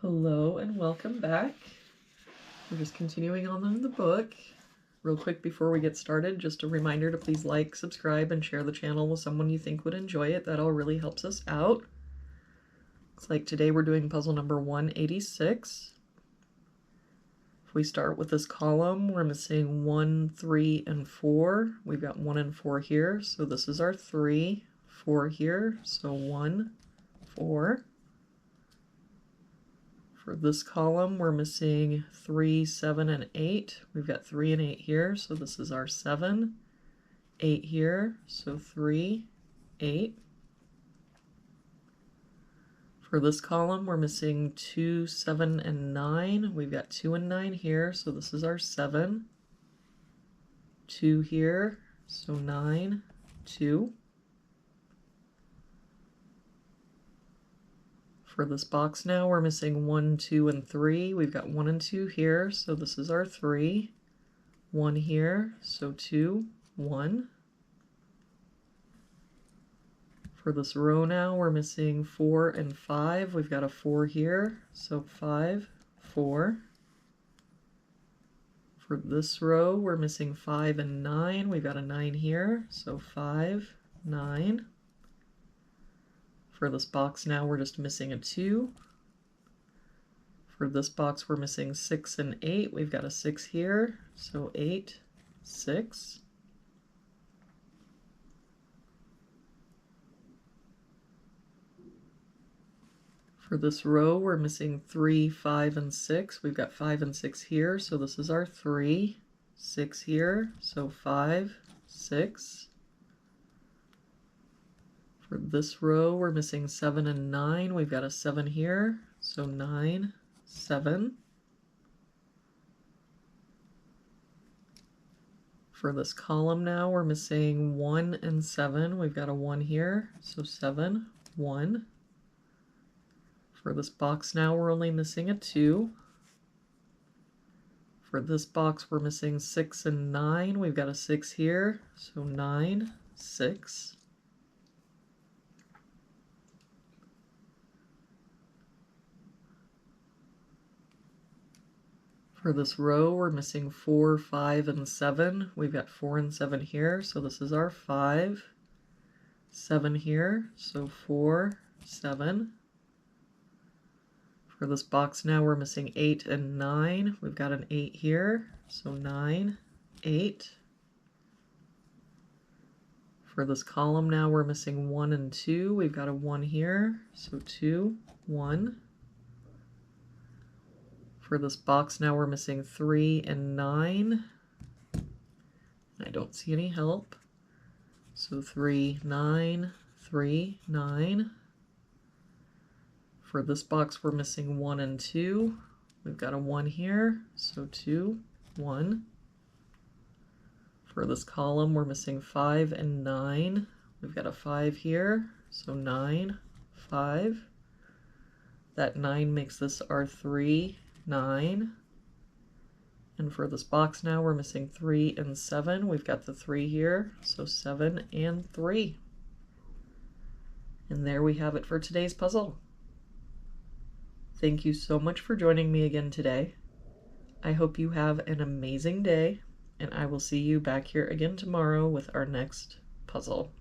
Hello and welcome back. We're just continuing on in the book. Real quick before we get started, just a reminder to please like, subscribe, and share the channel with someone you think would enjoy it. That all really helps us out. Looks like today we're doing puzzle number 186. If we start with this column, we're missing 1, 3, and 4. We've got 1 and 4 here, so this is our 3, 4 here, so 1, 4. For this column, we're missing 3, 7, and 8. We've got 3 and 8 here, so this is our 7. 8 here, so 3, 8. For this column, we're missing 2, 7, and 9. We've got 2 and 9 here, so this is our 7. 2 here, so 9, 2. For this box now, we're missing 1, 2, and 3. We've got 1 and 2 here, so this is our 3. 1 here, so 2, 1. For this row now, we're missing 4 and 5. We've got a 4 here, so 5, 4. For this row, we're missing 5 and 9. We've got a 9 here, so 5, 9. For this box now, we're just missing a 2. For this box, we're missing 6 and 8. We've got a 6 here, so 8, 6. For this row, we're missing 3, 5, and 6. We've got 5 and 6 here, so this is our 3. 6 here, so 5, 6. For this row, we're missing 7 and 9. We've got a 7 here, so 9, 7. For this column now, we're missing 1 and 7. We've got a 1 here, so 7, 1. For this box now, we're only missing a 2. For this box, we're missing 6 and 9. We've got a 6 here, so 9, 6. For this row, we're missing 4, 5, and 7. We've got 4 and 7 here, so this is our 5. 7 here, so 4, 7. For this box now, we're missing 8 and 9. We've got an 8 here, so 9, 8. For this column now, we're missing 1 and 2. We've got a 1 here, so 2, 1. For this box now, we're missing 3 and 9. I don't see any help. So 3, 9, 3, 9. For this box, we're missing 1 and 2. We've got a 1 here, so 2, 1. For this column, we're missing 5 and 9. We've got a 5 here, so 9, 5. That 9 makes this our 3, 9. And for this box now, we're missing 3 and 7. We've got the 3 here, so 7 and 3. And there we have it for today's puzzle. Thank you so much for joining me again today. I hope you have an amazing day, and I will see you back here again tomorrow with our next puzzle.